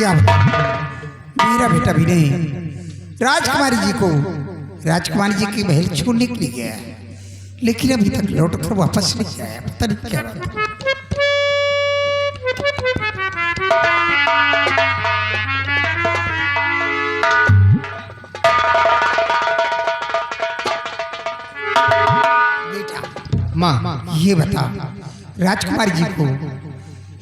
क्या मेरा बेटा विनय राजकुमारी जी को राजकुमारी जी की महल छोड़ने के लिए गया, लेकिन अभी तक लौट कर वापस नहीं आया। पता नहीं क्या बात है। माँ ये बता, राजकुमारी जी को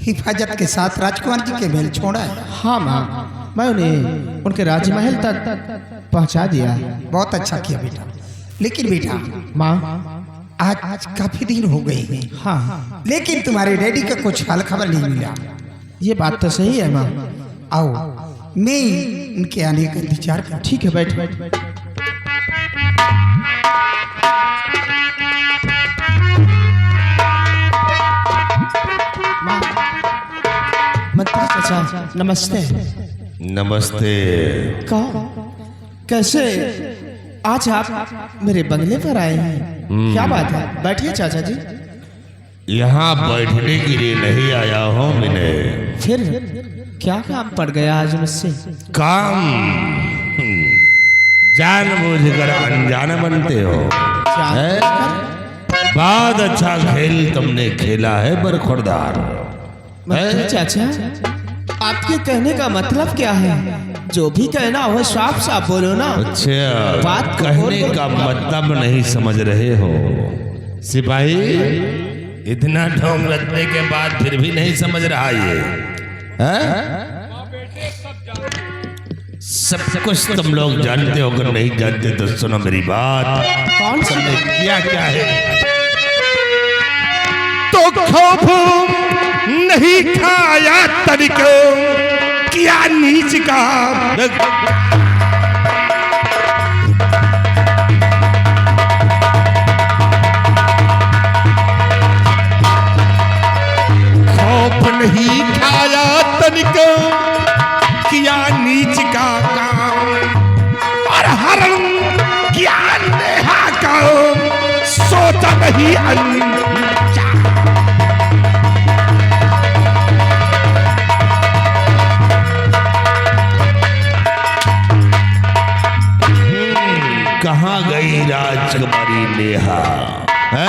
हिफाजत के साथ राजकुमार जी के महल छोड़ा है? हाँ माँ, मैं उन्हें उनके राजमहल तक पहुंचा दिया। बहुत अच्छा किया बेटा। लेकिन बेटा माँ, आज काफी दिन हो गए हैं, हाँ, लेकिन तुम्हारे डैडी का कुछ हाल खबर नहीं मिला। ये बात तो सही है माँ। आओ मैं उनके आने का इंतजार कर। ठीक है, बैठ बैठ बैठ। मंत्री चाचा नमस्ते। नमस्ते। कैसे आज आप मेरे बंगले पर आए हैं? क्या बात है? बैठिए चाचा जी। यहाँ बैठने के लिए नहीं आया हूँ विनय। फिर क्या काम पड़ गया आज मुझसे? काम जानबूझकर अनजान बनते हो है? बहुत अच्छा खेल तुमने खेला है बरखुरदार। मंत्री चाचा, आपके कहने का मतलब क्या है? जो भी कहना हो साफ साफ बोलो ना। अच्छा, बात कहने का मतलब नहीं समझ रहे हो सिपाही? इतना ढोंग रखने के बाद फिर भी नहीं समझ रहा ये है? सब कुछ तुम लोग जानते हो, अगर नहीं जानते तो सुनो मेरी बात। कौन सा? तुमने किया क्या है? तो खौफ नहीं खाया तनिको, किया नीच का। खौफ नहीं खाया तनिको, किया नीच का काम, और हरण किया नेहा का सोचा नहीं अच्छा। कहाँ गई राजकुमारी नेहा? है?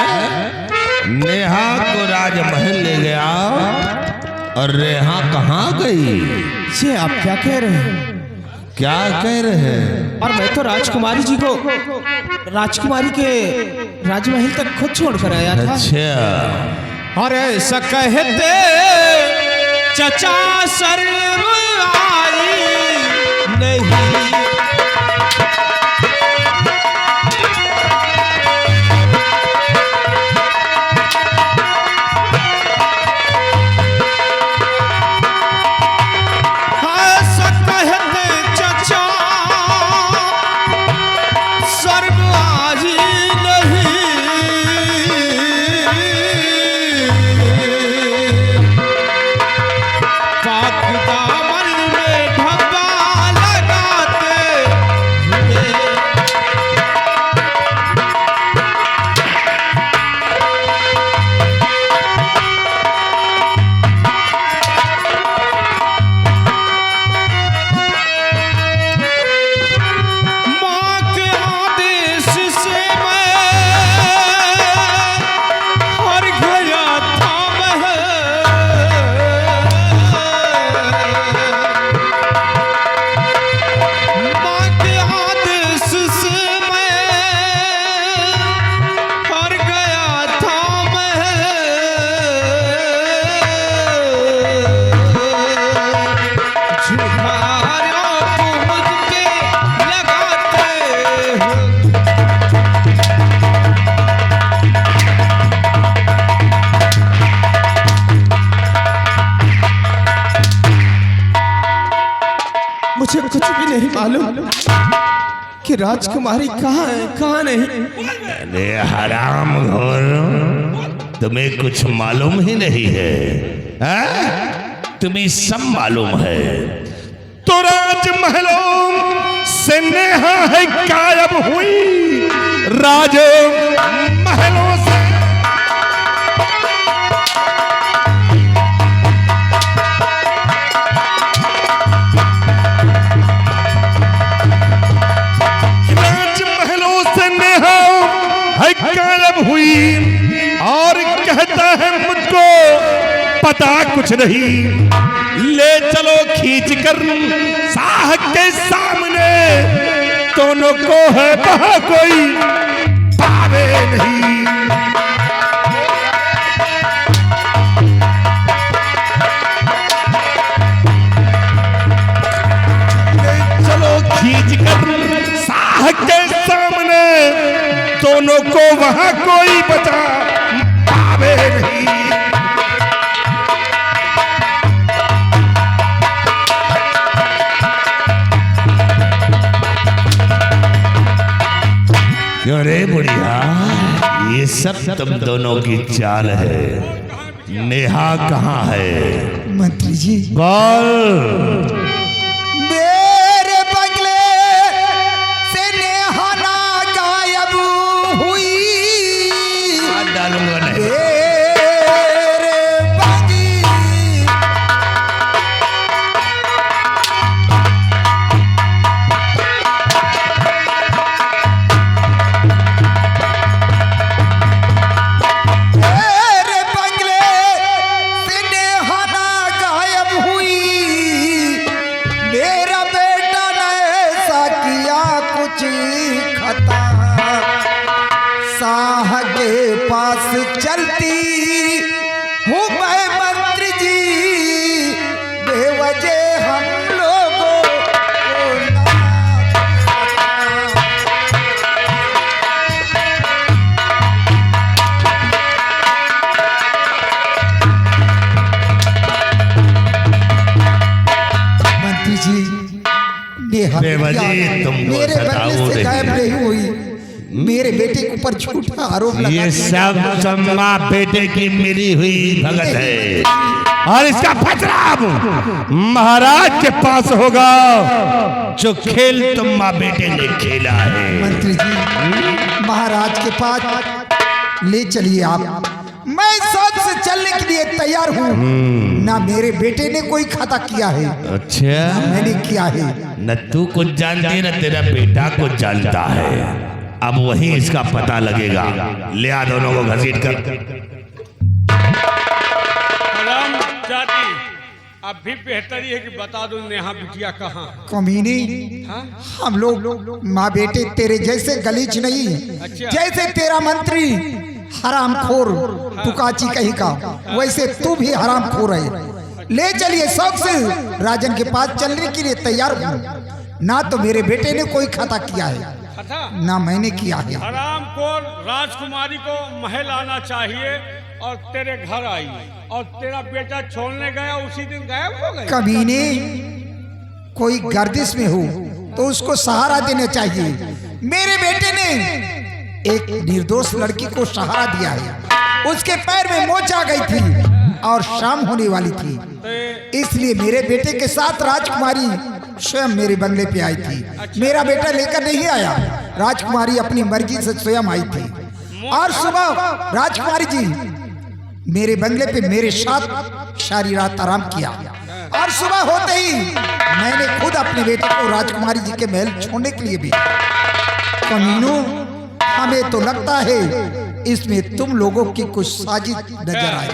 नेहा को राजमहल ले गया और नेहा कहाँ गई? ये आप क्या कह रहे हैं? क्या कह रहे हैं? और मैं तो राजकुमारी जी को राजकुमारी के राजमहल तक खुद छोड़ कर आया था। अच्छा, और ऐसा कहते चचा शर्म आई नहीं। मुझे कुछ भी नहीं मालूम कि राजकुमारी कहाँ है कहाँ नहीं। अरे हराम घोर, तुम्हें कुछ मालूम ही नहीं है, तुम्हें सब मालूम है। तो राजमहलों से नेहा है गायब हुई, राजमहलों से है मुझको पता कुछ नहीं, ले चलो खींच कर शाह के सामने, दोनों को है वहां कोई पावे नहीं। ले चलो खींच कर शाह के सामने, दोनों को वहां कोई बचा पावे नहीं। क्यों रे बुढ़िया, ये सब तुम दोनों की चाल है। नेहा कहाँ है? मंत्री जी बोल। मेरे बंगले से नेहा ना गायब हुई, डालूंगा नहीं। मेरे बंगी मेरे बंगले से नेहा ना गायब हुई, मेरा बेटा ने ऐसा किया कुछ खता, शाह के पास चलती हूँ मैं मंत्री जी, बेवजह हम लोगों को ना मंत्री जी नेहा बेवजह बिटिया तुमको मेरे बंगले सताओ से गायब नहीं। नहीं हुई, मेरे बेटे के ऊपर झूठा आरोप लगा ये सब चम्मा बेटे की मिली हुई भगत है, और इसका फतराब महाराज के पास होगा, जो खेल तुम्मा बेटे ने खेला है। मंत्री जी महाराज के पास ले चलिए आप, मैं साथ से चलने के लिए तैयार हूँ। ना मेरे बेटे ने कोई खाता किया है, अच्छा, मैंने किया है। न तू कुछ जानती न तेरा बेटा कुछ जानता है। अब वहीं इसका पता लगेगा। ले आ दोनों को घसीट कर। राम जाति, अब भी बेहतर है कि बता दो नेहा बिटिया कहाँ है। कमीनी हाँ? हम लोग माँ बेटे तेरे जैसे गलीच नहीं, अच्छा। जैसे तेरा मंत्री हरामखोर तुकाची कहीं का, वैसे तू भी हरामखोर है। ले चलिए शौक से राजन के पास चलने के लिए तैयार हूँ। ना तो मेरे बेटे ने कोई खाता किया है, खाता ना मैंने किया है। हराम को राजकुमारी को महल आना चाहिए और तेरे घर आई, और तेरा बेटा छोड़ने गया उसी दिन गायब हो गया। कमीने कोई गर्दिश में हो तो उसको सहारा देना चाहिए। मेरे बेटे ने एक निर्दोष लड़की को सहारा दिया है, उसके पैर में मोच आ गई थी और शाम होने वाली थी, इसलिए मेरे बेटे के साथ राजकुमारी स्वयं मेरे बंगले पे आई थी। मेरा बेटा लेकर नहीं आया, राजकुमारी अपनी मर्जी से स्वयं आई थी। और सुबह राजकुमारी जी मेरे बंगले पे मेरे साथ सारी रात आराम किया, और सुबह होते ही मैंने खुद अपने बेटे को राजकुमारी जी के महल छोड़ने के लिए भी। कमीनों, हमें तो लगता है इसमें तुम लोगों की कुछ साजिश नजर आई।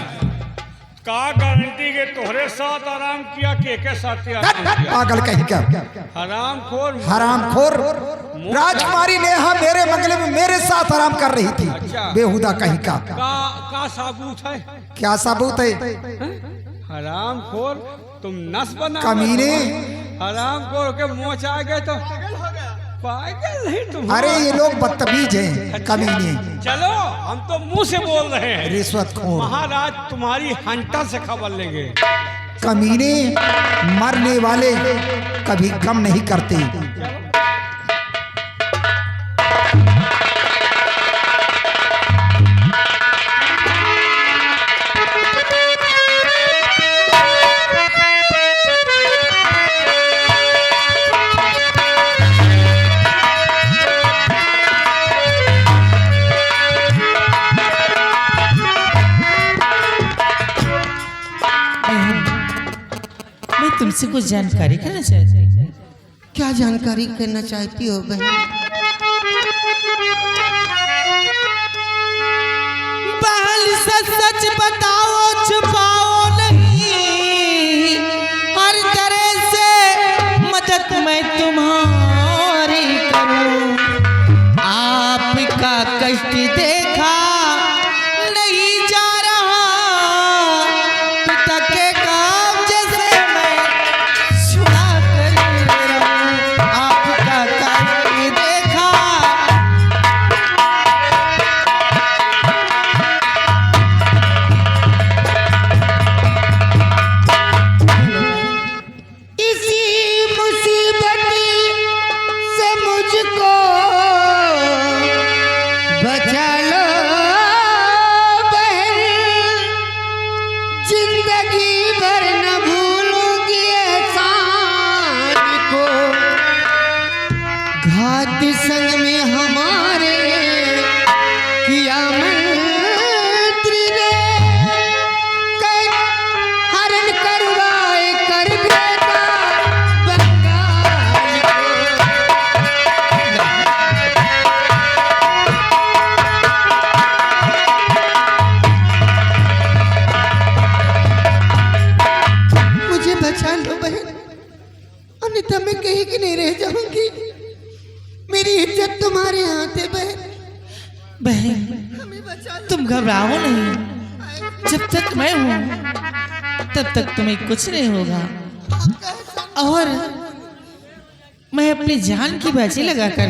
का गारंटी के तोहरे साथ आराम किया के साथ ही आराम किया? पागल कहीं का हरामखोर हरामखोर, राजकुमारी नेहा मेरे बंगले में मेरे साथ आराम कर रही थी। अच्छा। बेहुदा कहीं का। का सबूत है? क्या सबूत है? हरामखोर, तुम नस बना कमीने, हरामखोर के मोच आ गए तो पागल नहीं तुम। अरे ये लोग बदतमीज हैं कमीने, चलो हम तो मुंह से बोल रहे हैं। रिश्वतखोर महाराज तुम्हारी हंटर से खबर लेंगे। कमीने, मरने वाले कभी कम नहीं करते। तुमसे कुछ जानकारी करना चाहती हूँ। क्या जानकारी करना चाहती हो बहन? बाल सा सच बताओ छुपाओ नहीं, हर तरह से मदद मैं तुम्हारी करूं। आपका कष्ट देखा नहीं जा रहा, पिता के काम जैसे मैं छुड़ा कर रहूं। आपका कष्ट देखा इसी मुसीबत से मुझको बचा लो बहन, जिंदगी भर न भूलूंगी एहसान को। घात संग में हमारे किया मंत्री ने, हरण करवाए कर देता बंगाल को। मुझे बचा लो बहन, अन्यथा मैं कहीं की नहीं रह जाऊंगी। मेरी इज्जत तुम्हारे हाथ है बहन, बहन तुम घबराओ नहीं, जब तक मैं हूं तब तक तुम्हें कुछ नहीं होगा। और मैं अपनी जान की बाजी लगाकर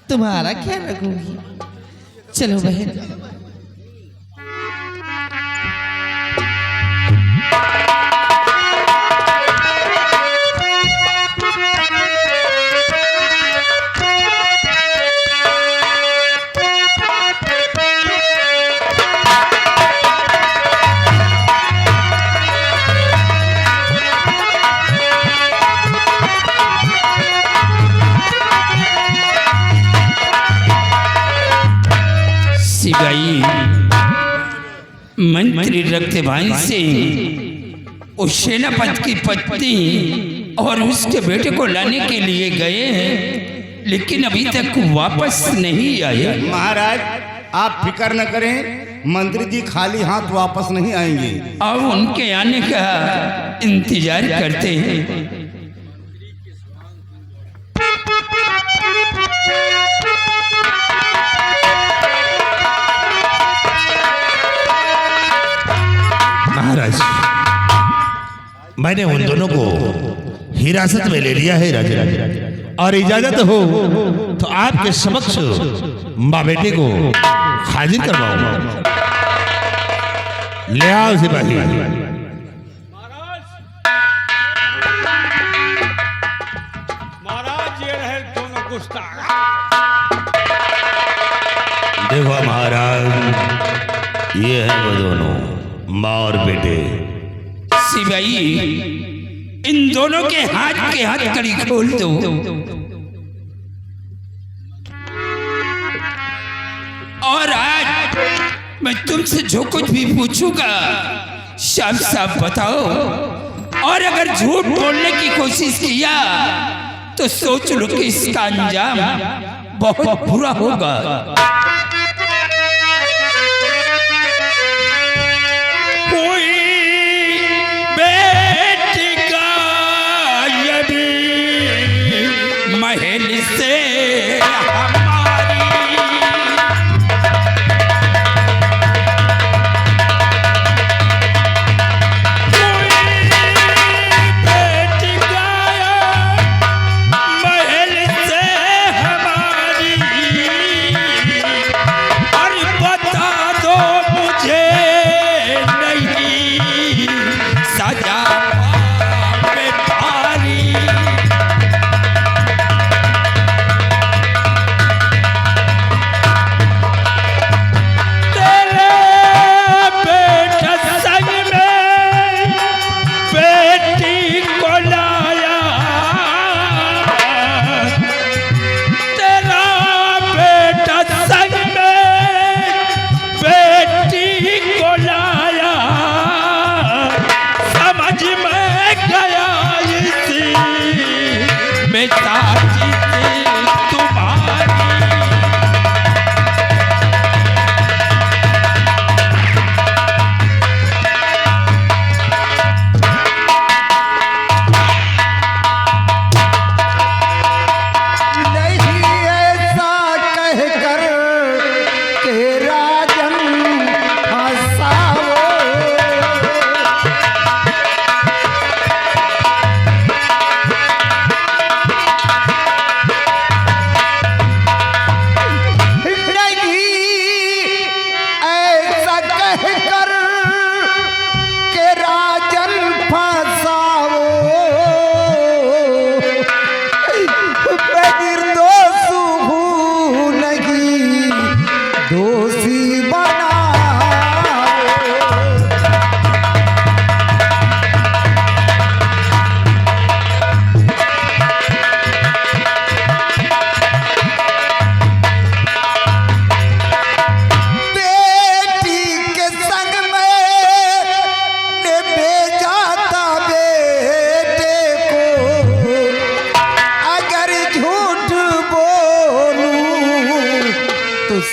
तुम्हारा ख्याल रखूंगी। चलो बहन। सिपाही मंत्री रक्तभाई सिंह उस सेनापति की पत्नी और उसके बेटे को लाने के लिए गए हैं, लेकिन अभी तक वापस नहीं आए। महाराज आप फिक्र न करें, मंत्री जी खाली हाथ वापस नहीं आएंगे। अब उनके आने का इंतजार करते हैं। महाराज मैंने उन दोनों को हिरासत में ले लिया है राजा, और इजाजत हो तो आपके समक्ष माँ बेटे को हाजिर करवाऊंगा। ले आओ सिपाही। महाराज ये रहे दोनों गुस्ताख। देखो महाराज, ये है वो दोनों माँ और बेटे। सिपाही इन दोनों के हाथ के हथकड़ी खोल दो। और आज मैं तुमसे जो कुछ भी पूछूंगा साफ साफ बताओ, और अगर झूठ बोलने की कोशिश किया तो सोच लो कि इसका अंजाम बहुत बुरा होगा। कोई बेटी का यदि महल से हमारी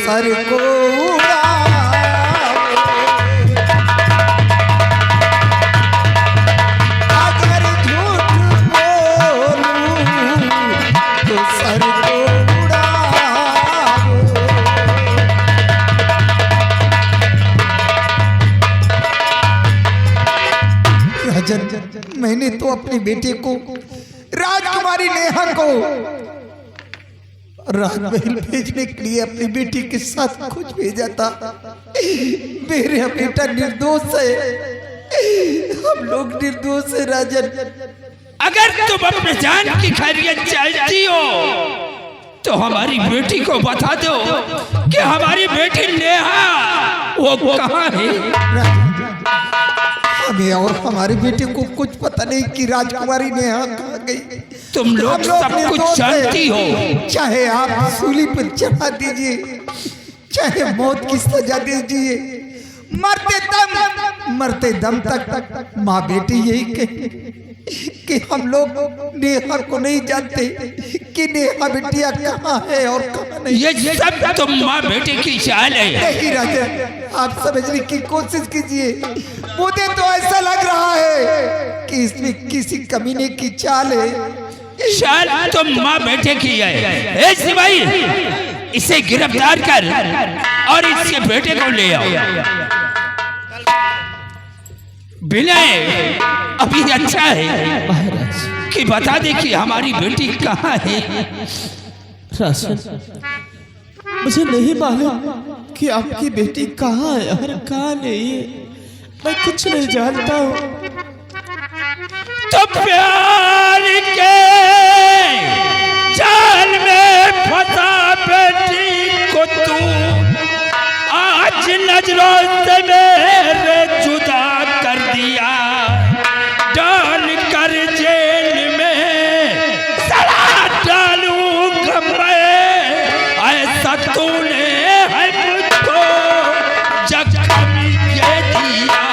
सर को उड़ाओ। अगर झूठ बोलूं तो सर को उड़ाओ। राजन, मैंने तो अपनी बेटी को, राजकुमारी नेहा को राजमहल भेजने के लिए अपनी बेटी के साथ कुछ भेजा था। मेरा बेटा निर्दोष है, हम लोग निर्दोष है राजन। अगर तुम अपने जान की खैरियत चाहती हो तो हमारी बेटी को बता दो कि हमारी बेटी नेहा वो कहाँ है। हमें और हमारी बेटी को कुछ पता नहीं कि राजकुमारी नेहा कहाँ गई। तुम लोग सब कुछ जानती हो। चाहे आप सूली पर चढ़ा दीजिए, चाहे मौत की सजा दीजिए, मरते दम तक माँ बेटी यही कहे कि हम लोग नेहा को नहीं जानते कि नेहा बिटिया कहाँ है और कहाँ नहीं। ये सब तुम माँ बेटे की चाल है। नहीं राजा, आप समझने की कोशिश कीजिए। मुझे तो ऐसा लग रहा है कि इसमें किसी कमीने की चाल है। चाल तुम माँ बेटे की है। ए सिपाही, इसे गिरफ्तार कर और इसके बेटे को ले आओ। विनय अभी अच्छा है कि बता दे कि हमारी बेटी कहाँ है। राजन, मुझे नहीं मालूम कि आपकी बेटी कहाँ है और कहाँ नहीं है। मैं कुछ नहीं जानता हूँ। तो प्यार के जाल में फंसा बेटी को तू आज नजरों से मेरे जुदा कर दिया। डाल कर जेल में सड़ा डालूंगा मैं, ऐसा तूने है मुझको जख्म ये दिया।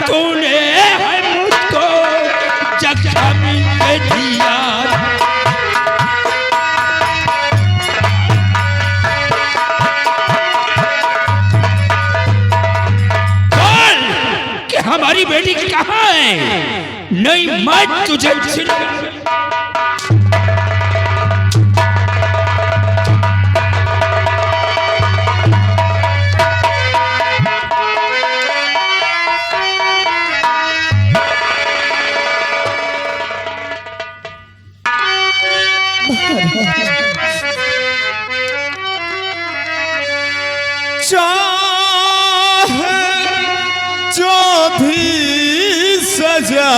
तूने है मुझको जख्म दिया। बोल कि हमारी बेटी कहाँ है। नहीं मैं तुझे चाहे जो भी सजा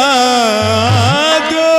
दो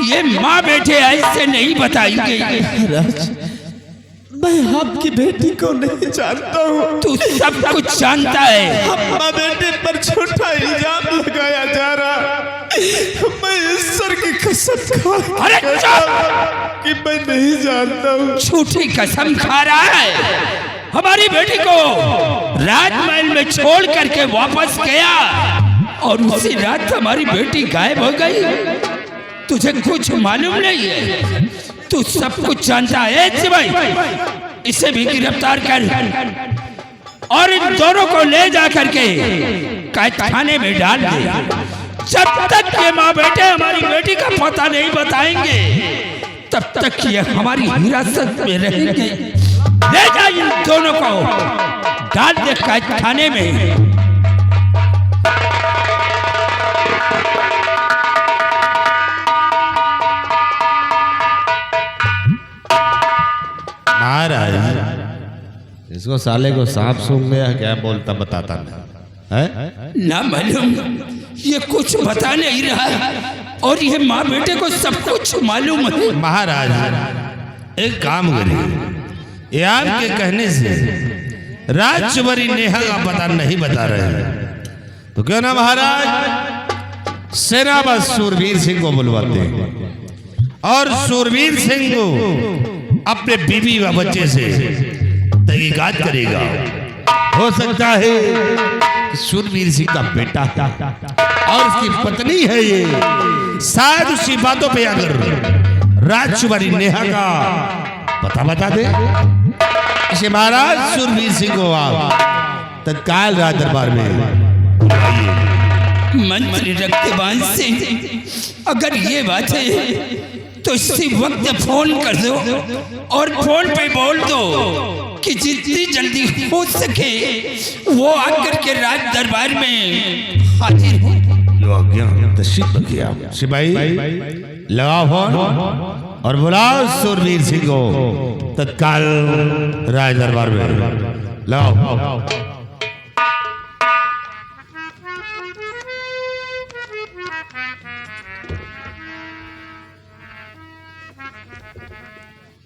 ये माँ बेटे ऐसे नहीं बताएंगे। राज, मैं आपकी बेटी को नहीं जानता हूँ। तू सब कुछ जानता है। माँ बेटे पर झूठा इल्जाम लगाया जा रहा। मैं ईश्वर की कसम खा अरे चुप! कि मैं नहीं जानता हूँ। झूठी कसम खा रहा है। हमारी बेटी को राजमहल में छोड़ करके वापस गया और उसी रात हमारी बेटी गायब हो गई। तुझे कुछ मालूम नहीं है? तू सब कुछ जानता है सिपाही। इसे भी गिरफ्तार कर और इन दोनों को ले जा करके कैद खाने में डाल दे। जब तक ये माँ बेटे हमारी बेटी का पता नहीं बताएंगे तब तक ये हमारी हिरासत में रहेंगे। ले जा इन दोनों को, डाल दे कैद खाने में। महाराज, इसको साले को सांप सूंघ गया क्या बोलता बताता नहीं है? ना मालूम, ये कुछ बता नहीं रहा और ये माँ बेटे को सब कुछ मालूम है। महाराज, एक काम करिए, ये आपके कहने से राजकुमारी नेहा का पता नहीं बता रहे हैं तो क्यों ना महाराज सेनापति सूरवीर सिंह को बुलवाते हैं और सूरवीर सिंह को अपने बीवी व बच्चे से तहकीकात करेगा। हो सकता है कि सूरवीर सिंह का बेटा और उसकी पत्नी है ये, शायद उसी बातों पे अगर राजकुमारी नेहा का पता बता दे। इसे महाराज सूरवीर सिंह को आप तत्काल राज दरबार में बुलाइए। मंत्री रक्तबान से अगर ये बात है तो इसी वक्त फोन कर दो और फोन पे बोल दो कि जितनी जल्दी हो सके वो आकर के राज दरबार में हाजिर हो। जो आज्ञा तशरीफ रखिए आप। सिपाही लगाओ फोन और बुलाओ सूरवीर सिंह को तत्काल राज दरबार में। लगाओ।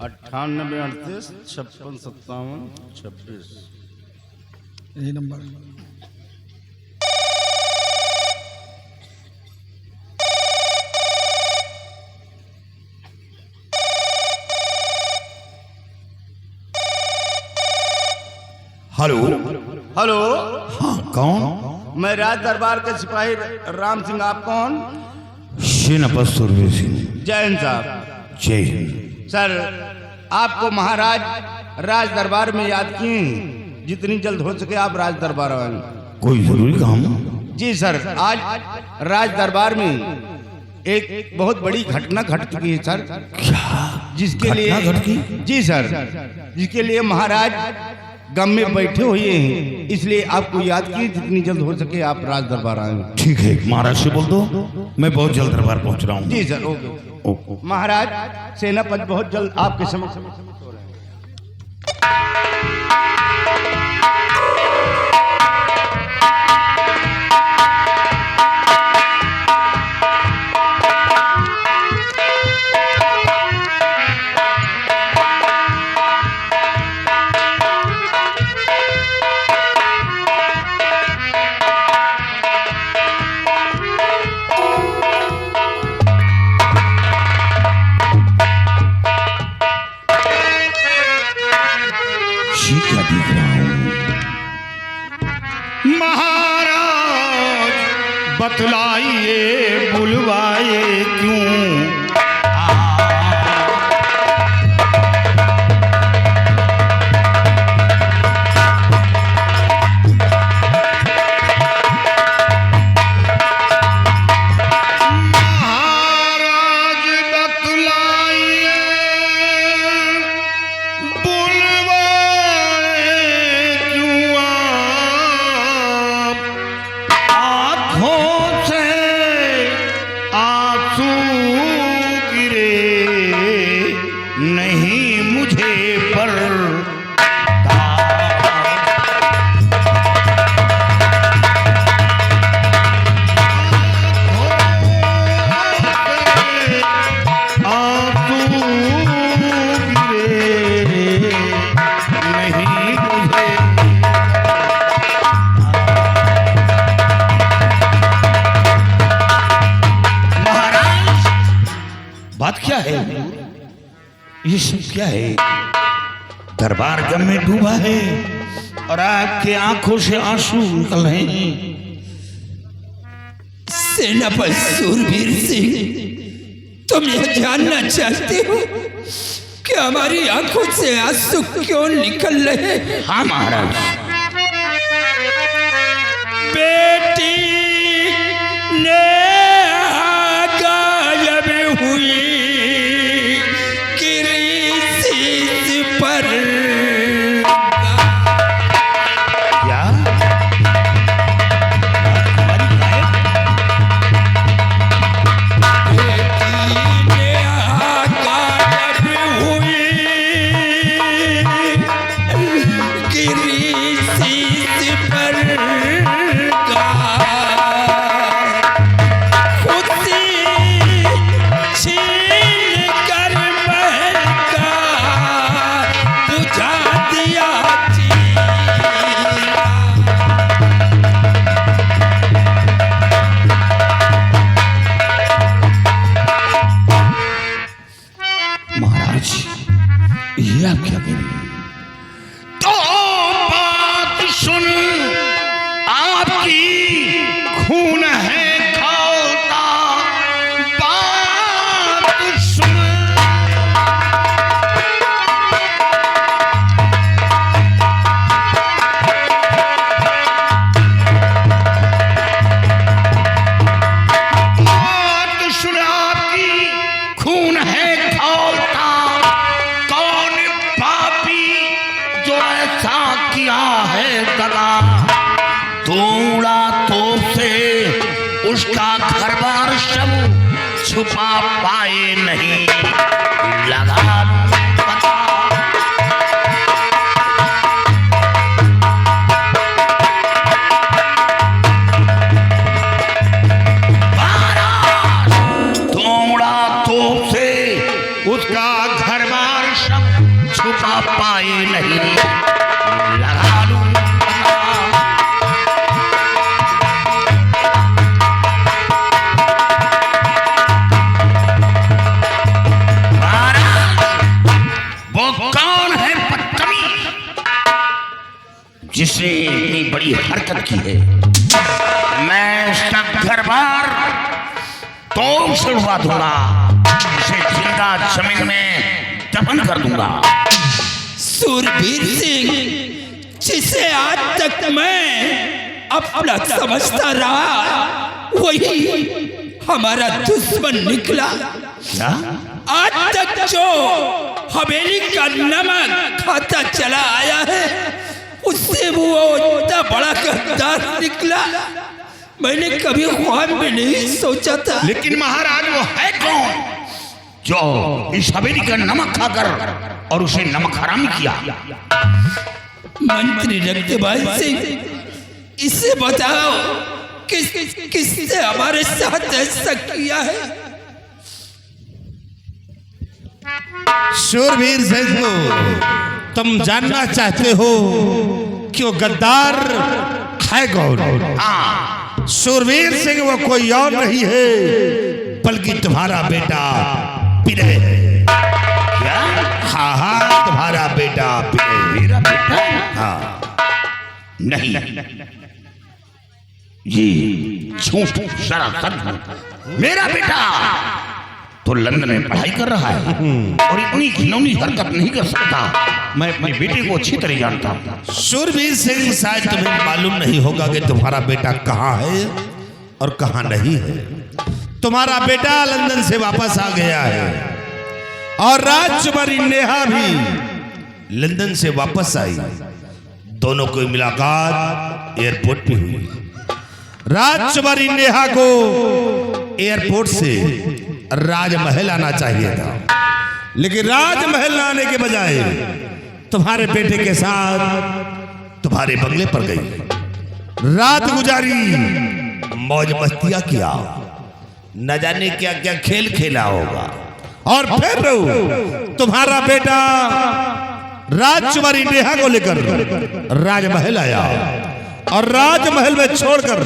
अट्ठानबे 38 56 57 26 यही नंबर। हेलो। हेलो, हाँ कौन? मैं राज दरबार के सिपाही राम सिंह। आप कौन? सेनापति सूरवीर सिंह। जय हिंद साहब। जय हिंद। सर, आपको महाराज राज दरबार में याद किए हैं। जितनी जल्द हो सके आप राज दरबार आएं। कोई जरूरी काम? जी सर, आज राज दरबार में एक बहुत बड़ी घटना घट चुकी है सर। क्या जिसके लिए घटना घट गई? जी सर, जिसके लिए महाराज गम में बैठे हुए हैं, इसलिए आपको याद किए। जितनी जल्द हो सके आप राज दरबार आएं। ठीक है, महाराज से बोल दो मैं बहुत जल्द दरबार पहुंच रहा हूँ। जी सर, ओके। महाराज सेनापति बहुत जल्द आपके समक्ष हो रहे हैं। क्या देख रहा हूँ? महाराज बतलाइए बुलवाए क्यों? आंसू है? ये सब क्या है? दरबार गम में डूबा है और आपके आंखों से आंसू निकल रहे हैं। सेनापति सूरवीर सिंह, तुम यह जानना चाहते हो कि हमारी आंखों से आंसू क्यों निकल रहे हैं? हाँ महाराज। बेटी ने गायब हुई किसी पर क्या? ये आप क्या कह रहे हैं? तो बात सुन, आपकी खून है खौलता, बात सुन। बात सुन, आपकी खून है खौलता, किया है दगा, तोड़ा तो से उसका घर बार सब छुपा पाए नहीं, लगा पता। तोड़ा तो से उसका घर बार सब छुपा पाए नहीं, लगा लूं वो कौन है बदतमीज जिसने इतनी बड़ी हरकत की है? मैं उसका घर बार तो सुलवा दूंगा, उसे जिंदा जमीन में दफन कर दूंगा। सूरवीर सिंह, जिसे आज तक मैं अपना समझता रहा वही हमारा दुश्मन निकला। क्या? आज तक जो हवेली का नमक खाता चला आया है उससे वो इतना बड़ा गद्दार निकला, मैंने कभी ख्वाब में नहीं सोचा था। लेकिन महाराज वो है कौन जो इस हवेली का नमक खाकर और उसे नमक हराम किया? मंत्री रक्तबाज सिंह, इसे बताओ किसने हमारे साथ ऐसा किया है? शूरवीर सिंह, तुम जानना चाहते हो कि वो गद्दार है कौन? हाँ, शूरवीर सिंह वो कोई और नहीं है बल्कि तुम्हारा बेटा विनय है। क्या? हाँ हाँ, तुम्हारा बेटा विनय। मेरा बेटा? हाँ। नहीं, ये झूठ सरासर। मेरा बेटा तो लंदन में पढ़ाई कर रहा है और इतनी घिनौनी हरकत नहीं कर सकता। मैं अपने बेटे को अच्छी तरह जानता हूँ। शूरवीर सिंह, शायद तुम्हें मालूम नहीं होगा कि तुम्हारा बेटा कहाँ है और कहाँ नहीं है। तुम्हारा बेटा लंदन से वापस आ गया है और राजकुमारी नेहा भी लंदन से वापस आई। दोनों की मुलाकात एयरपोर्ट पे हुई। राजकुमारी नेहा को एयरपोर्ट से राजमहल आना चाहिए था, लेकिन राजमहल आने के बजाय तुम्हारे बेटे के साथ तुम्हारे बंगले पर गई, रात गुजारी, मौज मस्तियां किया, न जाने क्या क्या खेल खेला होगा। और फिर तुम्हारा बेटा राजकुमारी नेहा को लेकर राजमहल आया और राजमहल में छोड़कर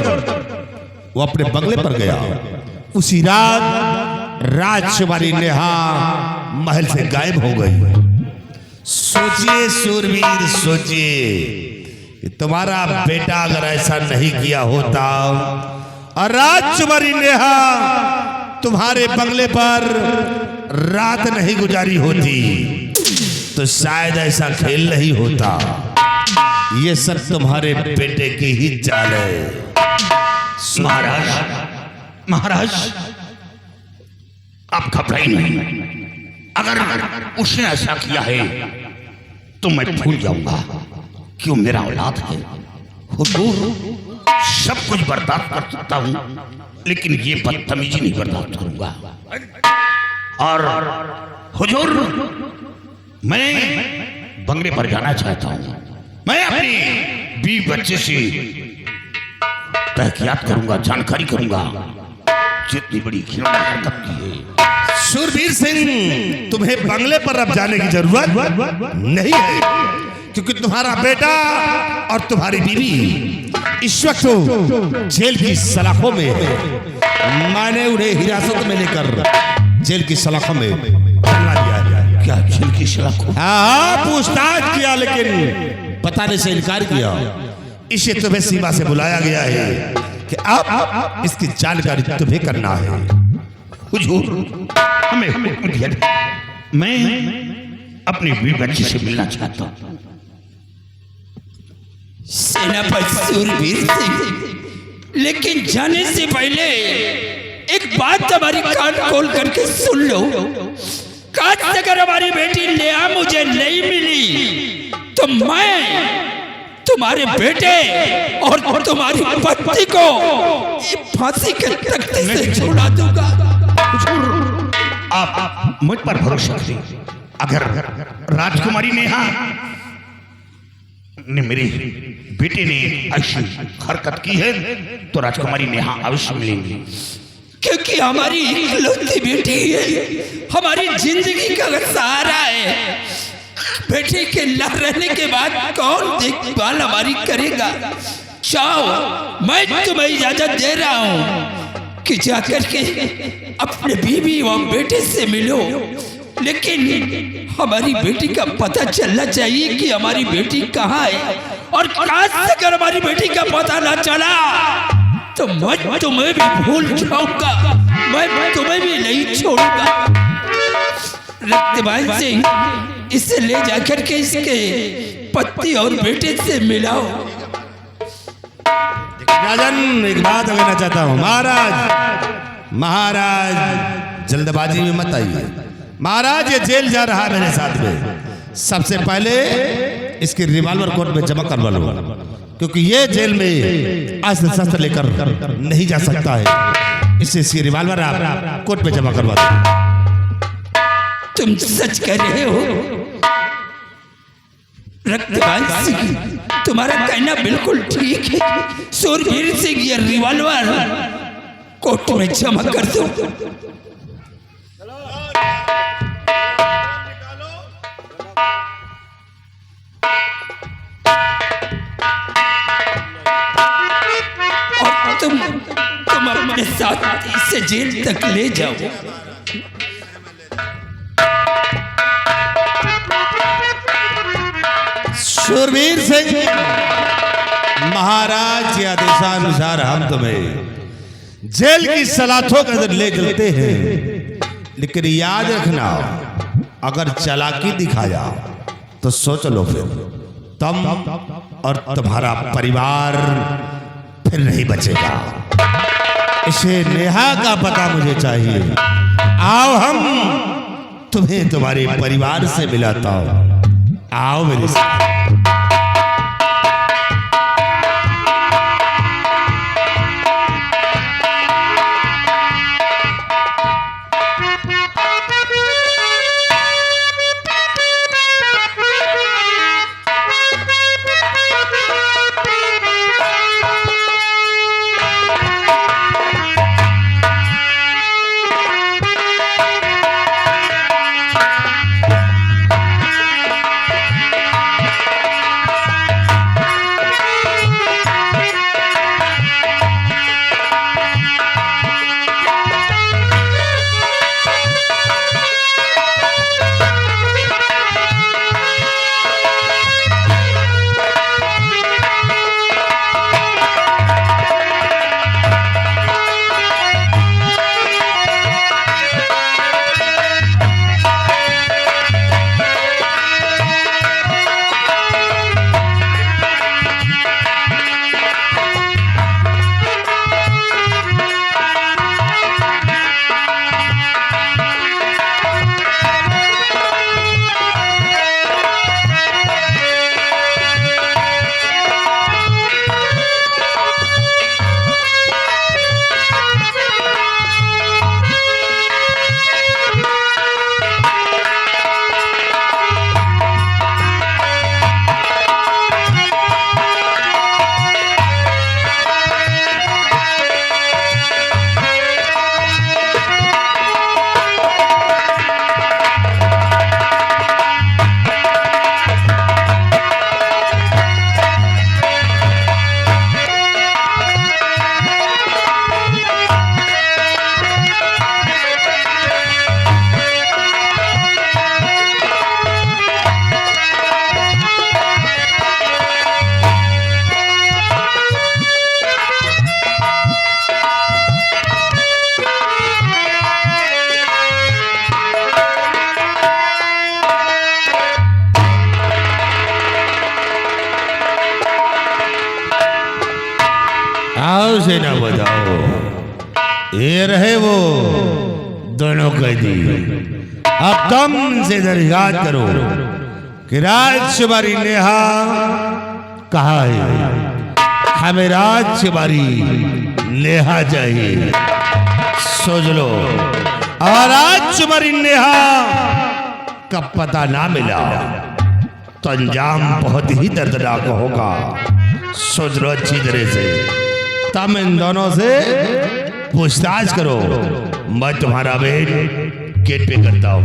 वो अपने बंगले पर गया। उसी रात राजकुमारी नेहा महल से गायब हो गई। सोचिए सूरवीर, सोचिए कि तुम्हारा बेटा अगर ऐसा नहीं किया होता और राजकुमारी नेहा तुम्हारे बंगले पर रात नहीं गुजारी होती तो शायद ऐसा खेल नहीं होता। ये सब तुम्हारे बेटे की ही चाल है। महाराज, महाराज आप घबराइए नहीं। अगर उसने ऐसा किया है तो मैं भूल जाऊंगा क्यों मेरा औलाद है। हुजूर, सब कुछ बर्दाश्त कर सकता हूं लेकिन ये बदतमीजी नहीं बर्दाश्त करूंगा। और हुजूर, मैं बंगले पर जाना चाहता हूं। मैं अपनी बीवी बच्चे से तहकीकात करूंगा, जानकारी करूंगा जितनी बड़ी खिलौना हरकत की है। शूरवीर सिंह, तुम्हें बंगले पर अब जाने की जरूरत नहीं है क्योंकि तुम्हारा बेटा और तुम्हारी बीवी इस वक्त जेल की सलाखों में है। मैंने उन्हें हिरासत में लेकर जेल की सलाखों में डलवा दिया है। क्या जेल की सलाखों? हाँ, पूछताछ किया लेकिन बताने से इनकार किया। इसे तुम्हें सीमा से बुलाया गया है कि आप इसकी जानकारी तुम्हें करना है। हुजूर, हमें हुक्म दिया। मैं अपनी बीवी बच्ची से मिलना चाहता हूँ। सेनापति सूरवीर सिंह, लेकिन जाने से पहले एक बात हमारी कान खोल करके सुन लो। काश अगर हमारी बेटी नेहा मुझे नहीं मिली तो मैं तुम्हारे बेटे और तुम्हारी पत्नी को फांसी के तख्ते से छुड़ा दूंगा। आप मुझ पर भरोसा करें। अगर राजकुमारी नेहा ने मेरे बेटे ने ऐसी हरकत की है तो राजकुमारी नेहा अवश्य मिलेंगी, क्योंकि हमारी इकलौती बेटी है, हमारी जिंदगी का सहारा है। बेटे के न रहने के बाद कौन देखभाल हमारी करेगा। चाहो मैं तुम्हें इजाजत दे रहा हूं कि जाकर के अपने बीवी और बेटे से मिलो, लेकिन हमारी बेटी का पता चलना चाहिए कि हमारी बेटी कहाँ है। और काश अगर हमारी बेटी का पता ना चला तो मैं तुम्हें भी भूल जाऊंगा, मैं तुम्हें भी नहीं छोड़ूंगा। रक्तबाज सिंह, इसे ले जाकर के इसके पति और बेटे से मिलाओ। राजन, एक बात कहना चाहता हूँ। महाराज जल्दबाजी में मत आइए। महाराज, ये जेल जा रहा है मेरे साथ में। सबसे पहले इसकी रिवॉल्वर कोर्ट में जमा करवा लो, क्योंकि ये जेल में अस्त्र शस्त्र लेकर नहीं जा सकता है। इससे रिवॉल्वर आप कोर्ट में जमा करवा दो। तुम सच कह रहे हो रक्तबाज सिंह, तुम्हारा कहना बिल्कुल ठीक है। सूरवीर सिंह, ये रिवॉल्वर कोर्ट में जमा कर दो। और तुम अपने साथ इसे जेल तक ले जाओ। शूरवीर सिंह, महाराज के आदेशानुसार हम तुम्हें जेल की सलाखों के अंदर ले चलते हैं, लेकिन याद रखना अगर चालाकी दिखाया तो सोच लो, फिर तुम और तुम्हारा परिवार फिर नहीं बचेगा। इसे नेहा का पता मुझे चाहिए। आओ, हम तुम्हें तुम्हारे परिवार से मिलाता हूं। आओ मेरे साथ। ये रहे वो दोनों कैदी। अब तुम इनसे दरखास्त करो कि राजकुमारी नेहा कहाँ है। हमें राजकुमारी नेहा चाहिए, सोच लो। और राजकुमारी नेहा का पता ना मिला तो अंजाम बहुत ही दर्दनाक होगा। सोच लो अच्छी तरह से। तब इन दोनों से पूछताछ करो। मैं तुम्हारा वेट गेट पे करता हूँ।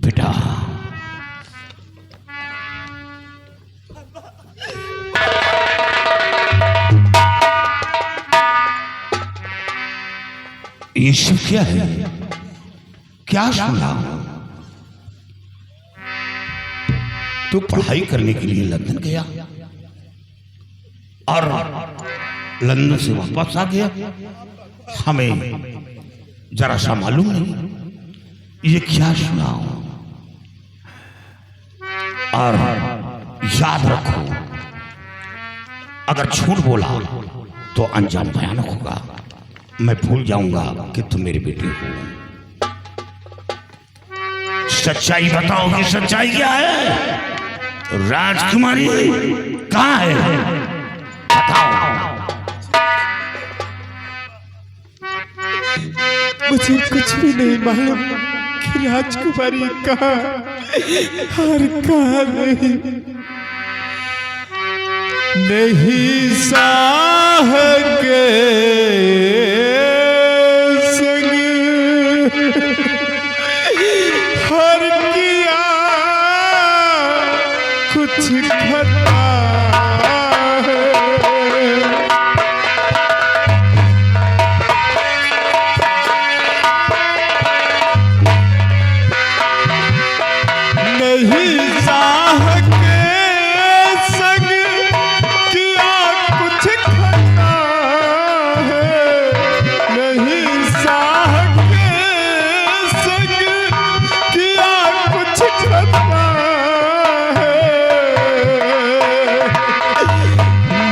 बेटा ये सब क्या है? क्या सुना? तू पढ़ाई करने के लिए लंदन गया और लंदन से वापस आ गया। हमें जरा सा मालूम नहीं ये क्या सुना। और याद रखो, अगर झूठ बोला तो अंजाम भयानक होगा। मैं भूल जाऊंगा कि तुम मेरे बेटे हो। सच्चाई बताओ कि सच्चाई क्या है? राजकुमारी कहाँ है? बताओ। मुझे कुछ भी नहीं मालूम कि राजकुमारी कहाँ और कहाँ नहीं साह के संग हर किया कुछ खता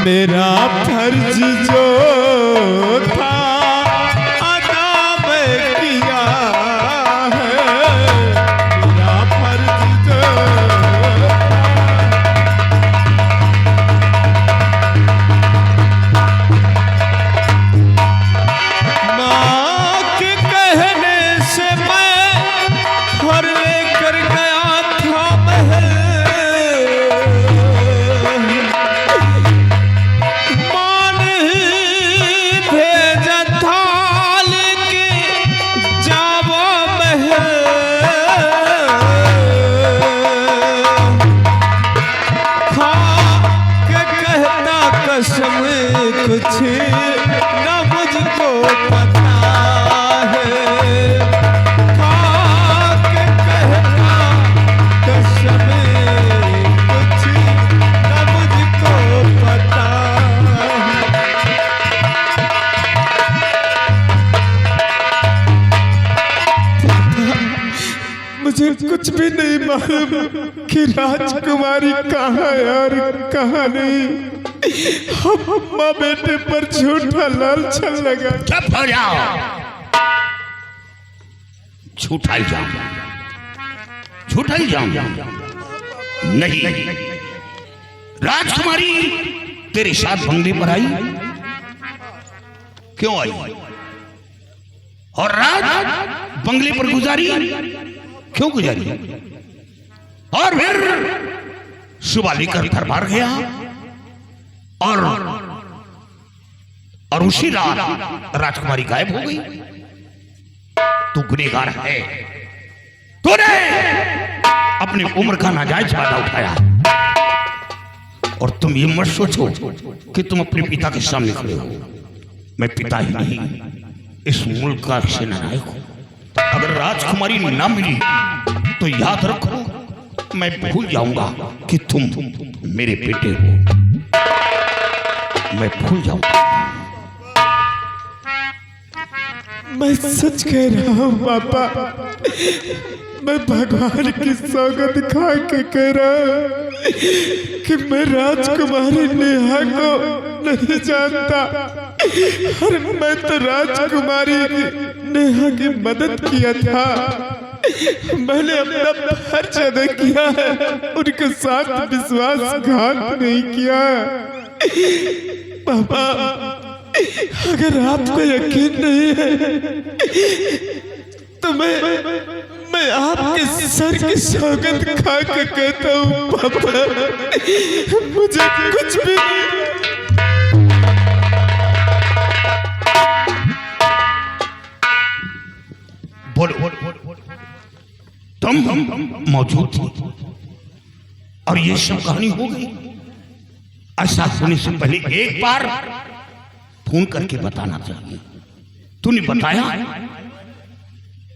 मेरा फर्ज जो था अदा मैं किया है। मेरा फर्ज जो माँ के कहने से मैं घर लेकर गया था महल। कुछ न मुझको पता है। खा के कहता कसम कुछ न मुझको पता है। मुझे कुछ भी नहीं मालूम कि राजकुमारी कहाँ है और कहाँ नहीं। हम माँ बेटे पर झूठा लालचन लगा। चुप हो जाओ। झूठा ही जाऊंगा, झूठा ही जाऊंगा। नहीं, राजकुमारी तेरे साथ बंगले पर आई क्यों आई? और रात बंगले पर गुजारी क्यों गुजारी? और फिर सुबह लेकर दरबार गया और उसी रात राजकुमारी गायब हो गई। तू गुनहगार है। तूने अपनी उम्र का नाजायज फायदा उठाया। और तुम ये मत सोचो कि तुम अपने पिता के सामने खड़े हो। मैं पिता ही नहीं, इस मुल्क का सेनानायक हूं। अगर राजकुमारी ना मिली तो याद रखो, मैं भूल जाऊंगा कि तुम मेरे बेटे हो। मैं भूल जाऊंगा। मैं सच कह रहा हूँ पापा, मैं भगवान की सौगंध खा के कह रहा हूँ कि मैं राजकुमारी नेहा को नहीं जानता। और मैं तो राजकुमारी नेहा की मदद किया था, मैंने अपना फर्ज अदा किया है, उनके साथ विश्वासघात नहीं किया। पापा अगर आपको यकीन नहीं है तो मैं आपके सर की सौगंध खा के कहता हूँ पापा, मुझे कुछ भी बोलो। तुम मौजूद थे और ये सब कहानी हो गई। ऐसा होने से पहले एक बार फोन करके बताना चाहिए। तूने बताया?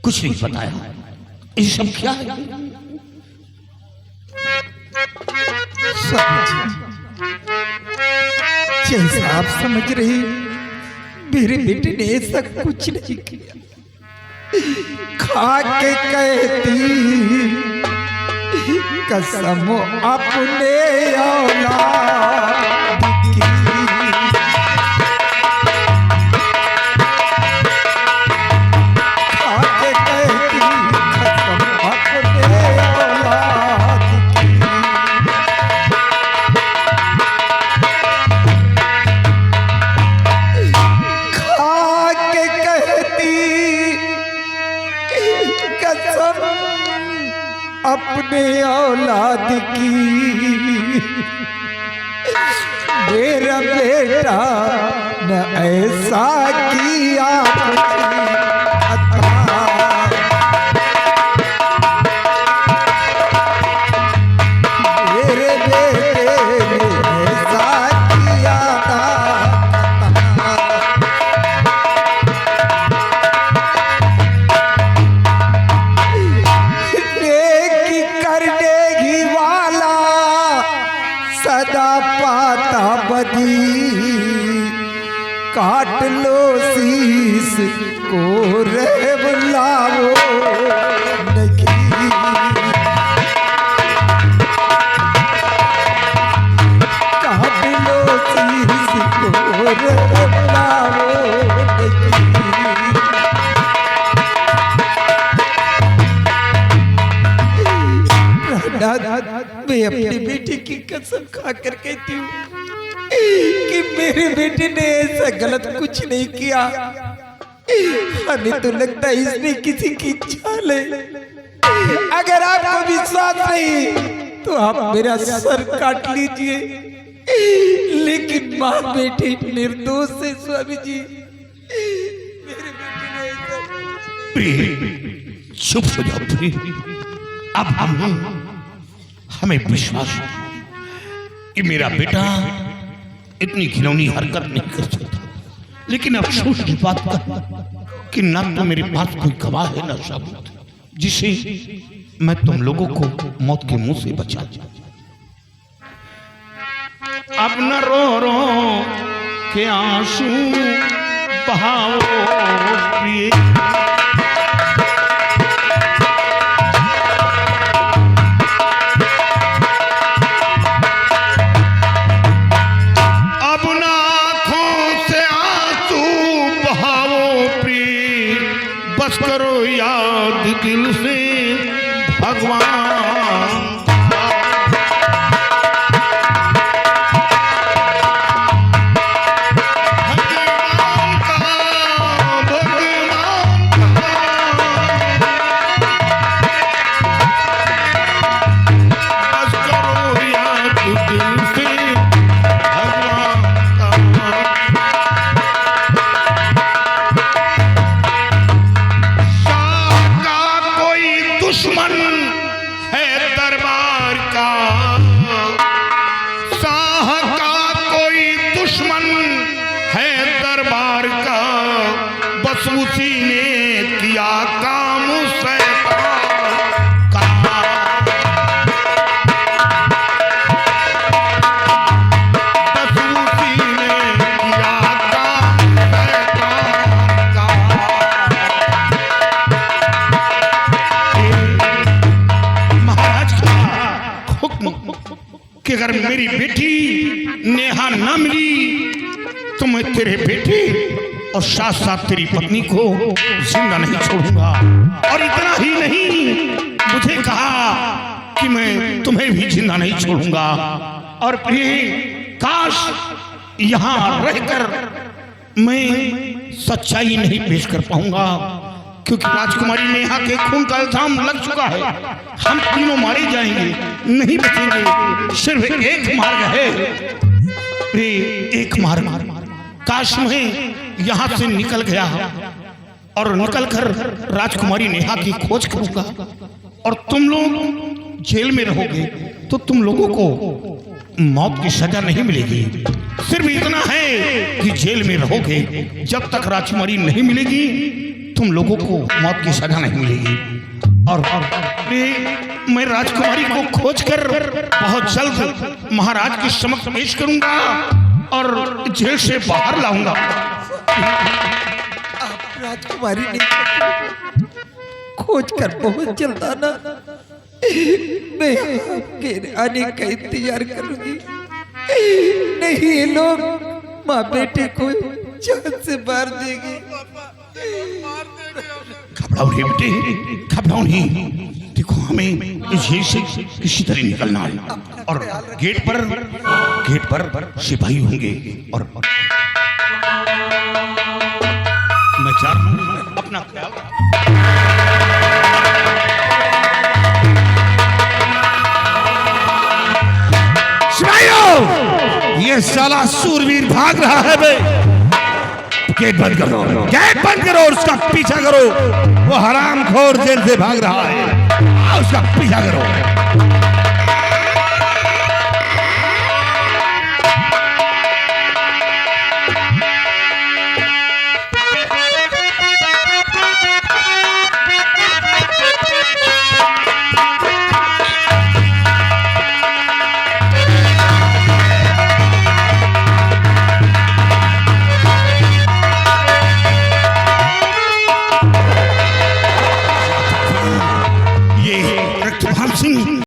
कुछ नहीं बताया। ये सब क्या है? जैसा आप समझ रहे, मेरे बेटे ने ऐसा कुछ नहीं किया। खा के कहती कसम अपने औलाद की, खा के कहती कसम अपने औलाद की। खा के कहती कसम अपने औलाद की, मेरा बेटा न ऐसा किया मेरे बेटे ने ऐसा किया नेकी करने ही वाला सदा पाता बदी, काट लो शीस को रे बुलाओ नहीं, काट लो शीस को रे बुलाओ नहीं। मैं अपनी बेटी की कसम खा कर कहती हूँ कि मेरे बेटे ने ऐसा गलत कुछ नहीं किया। हमें तो लगता है इसमें किसी की चाल है। अगर आपको विश्वास नहीं तो आप मेरा सर काट लीजिए, लेकिन माँ बेटी निर्दोष है स्वामी जी। मेरे बेटे ने ऐसा प्रिय, चुप हो जाओ प्रिय। अब हमें विश्वास है कि मेरा बेटा इतनी घिनौनी हरकत नहीं कर सकता, लेकिन अफसोस की बात का कि ना तो मेरे पास कोई गवाह है ना सबूत जिसे मैं तुम लोगों को मौत के मुंह से बचा दूं। अब न रो के आंसू बहाओ प्रिय, बस करो याद दिल से भगवान। उसी ने किया काम शैतान का, बस उसी ने किया काम शैतान का। अगर मेरी बेटी नेहा ना मिली तो मैं तेरे बेटे और साथ साथ तेरी पत्नी को जिंदा नहीं छोड़ूंगा। और इतना ही नहीं, मुझे कहा कि मैं तुम्हें भी जिंदा नहीं छोड़ूंगा। और प्रिय, काश यहाँ रहकर मैं सच्चाई नहीं पेश कर पाऊंगा, क्योंकि राजकुमारी नेहा के खून का इल्जाम लग चुका है। हम तीनों मारे जाएंगे, नहीं बचेंगे। सिर्फ एक मार्ग है प्रिय, एक मार्ग। काश मैं यहाँ से निकल गया और निकलकर राजकुमारी नेहा की खोज करूंगा, और तुम लोग जेल में रहोगे तो तुम लोगों को मौत की सजा नहीं मिलेगी। सिर्फ इतना है कि जेल में रहोगे, जब तक राजकुमारी नहीं मिलेगी तुम लोगों को मौत की सजा नहीं मिलेगी। और मैं राजकुमारी को खोजकर बहुत जल्द महाराज के समक्ष पेश करूंगा और जेल से बाहर लाऊंगा। आप राजकुमारी ने खोज कर बहुत जल्द आना, मैं आपके आने का इंतजार करूंगी। नहीं, ये लोग माँ बेटे को जान से मार देंगे। घबराओ नहीं बेटे, घबराओ नहीं। देखो, हमें इस जेल से किसी तरह निकलना है, और गेट पर सिपाही होंगे, और मैं जा रहा हूं। अपना ख्याल सिपाहियों, ये साला सूरवीर भाग रहा है बे। गेट बंद करो, गेट बंद करो, उसका पीछा करो। वो हरामखोर जेल से भाग रहा है, उसका पीछा करो।